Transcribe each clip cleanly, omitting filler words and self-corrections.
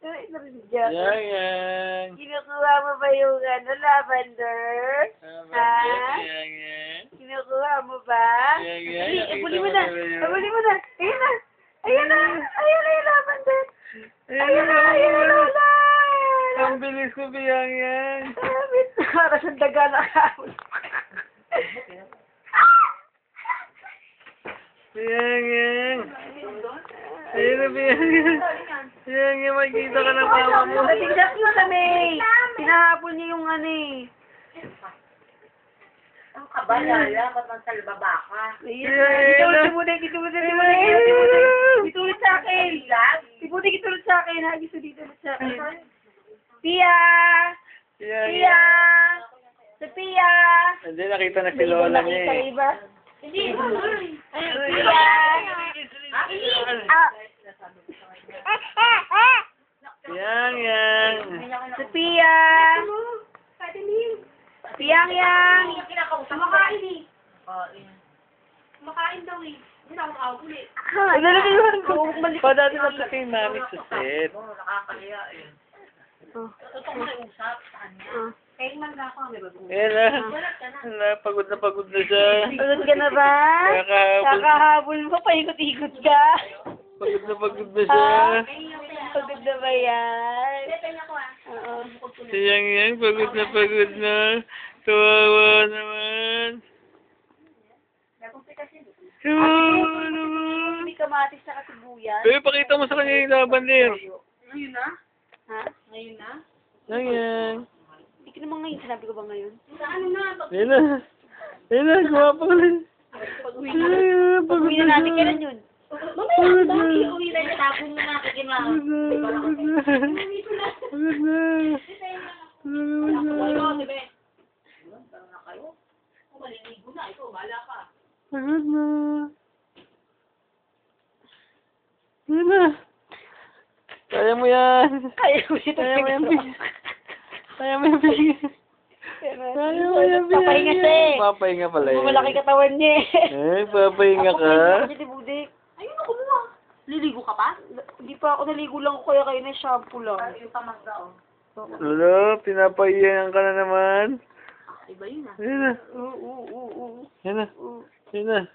Narinig ako. Yang. Kinukuha mo ba yung lavender? Ha? Yang. Kinukuha mo ba? Yang. Ibuli mo na. Ibuli mo na. Ayun na. Ayun na. Ayun na yung lavender. Ayun na. Ayun na, Lola. Ang bilis ko, Yang. Para sa daga na kamon. Yang. Ayun na, Yang. Makikita ka ng mama mo. Natigdas mo kami. Pinahapon niya yung ano eh. Ang kabalala, ba't magsalbaba ka? Dito ulit sa akin. Dito ulit sa akin. Gusto dito ulit sa akin. Pia! Pia! Sophia! Hindi, nakita na si Lola niya eh. Hindi. Pia! Yang. Sophia! Yang! Kumakain eh. Kumakain daw eh. Hindi na ako makakuli. Pa dati na sa kay Mami Suset. Nakakaya eh. Totoo may usap sa kanya. Kaya man na ako, may bago. Pagod na siya. Pagod ka na ba? Kakahabol mo, paikot-ikot ka. Pagod na siya. Pagod na ba yan? Oo. Si Yang, pagod na. Kawawa naman. Kawawa naman. May kamatis sa kasibuyas. Pero pakita mo sa kanya yung lavender. Ngayon na? Ha? Ngayon na? Yang. Hindi ka naman ngayon. Sinabi ko ba ngayon? Sa ano na? Ayun na, gumawa pa ka lang. Pag-uwi na. Pag-uwi na natin. Kailan yun? Mamaya, bakit uwi na niya? Tapon mo na. Kaginawa. Pagod na. Kayo, dibe? Parang na kayo. Kung maliligo na, ito, bahala ka. Pagod na. Ayun na. Kaya mo yan. Kaya mo yan. Kaya mo yan, Bing. Kaya mo yan, Bing. Kaya mo yan, Bing. Papahinga siya eh. Papahinga pala eh. Malaki katawan niya eh. Papahinga ka. Budik. Ayun ako mo. Liligo ka pa? Hindi pa ako naligo lang ko kaya kayo na shampoo lang. Yung pamangga, oh. Lolo, pinapahiyan ka na naman. Iba yun ah. Ayun na. Oo. Ayun na. Ayun na.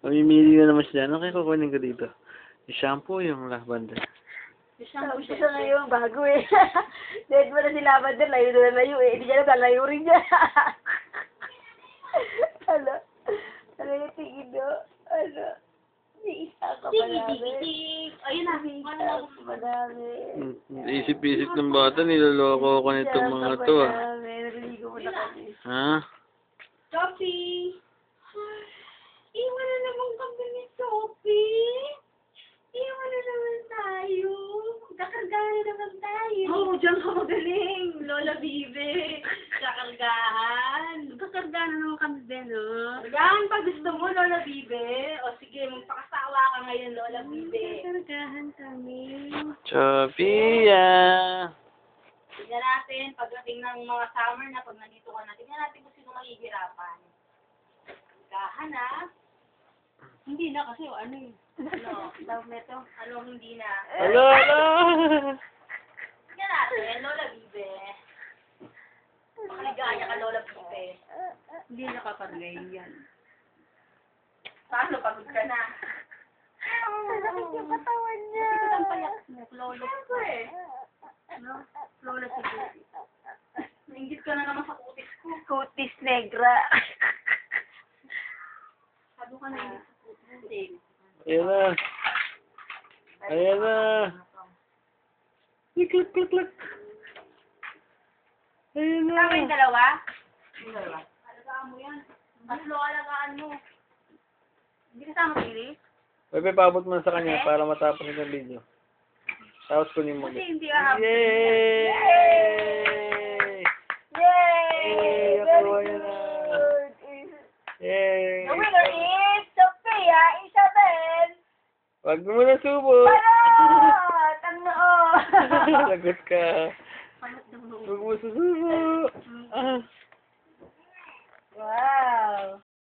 Mamimili na naman siya. Ano kaya kukunin ko dito? Yung shampoo, yung lavender. Yung shampoo Siya ngayon, bago eh. Dead mo na si Lavender, layo na layo eh. Hindi niya na lalayo rin niya. Ano? Ano yung tingin do? Ano? May isa ka pa namin. Ayun na. Ano na ako pa namin? Isip-isip ng bata, niloloko ko nitong mga to ah. Naliligo mo na kami. Ha? Sophie! Iwan na naman kami ni Sophie. Iwan na naman tayo. Kakargahan na naman tayo. Oo, dyan ka magaling. Lola Bibe. Kakargahan. Kakargahan na naman kami din, no? Kakargahan pa gusto mo, Lola Bibe. O sige, magpakasawa ka ngayon, Lola Bibe. Kakargahan kami. Sophia! Tignan natin, pagdating ng mga summer na, pag nandito ka na, tignan natin kung sino mahihirapan. Kahan ha? Hindi na kasi ano eh. Ano? Love neto? Ano hindi na? Hello! Tignan natin, Lola Bibe. Makaligaya ka, Lola Bibe. Hindi nakakargay yan. Paano? Pagod ka na? Sakit yung katawan niya. Ito ang payak mo, Lola. No? Lola siguro. Nainggit ka na naman sa kutis ko. Kutis negra. Sabi ka na inggit sa kutis. Ayan na. Ayan na. Click. Ayan na. Tama yung dalawa? Yung dalawa. Alagaan mo yan. Tatlo alagaan mo. Hindi kasama sili? Bebe, paabot mo na sa kanya para matapos yung video. Tapos kunin mo. Kasi hindi ahapon. Yay! Yay! Very good. Yay! The winner is Sophia Isabel. Wag mo na subo. Parot! Ang noo! Lagot ka. Panot ng Wag mo susubo. Ah.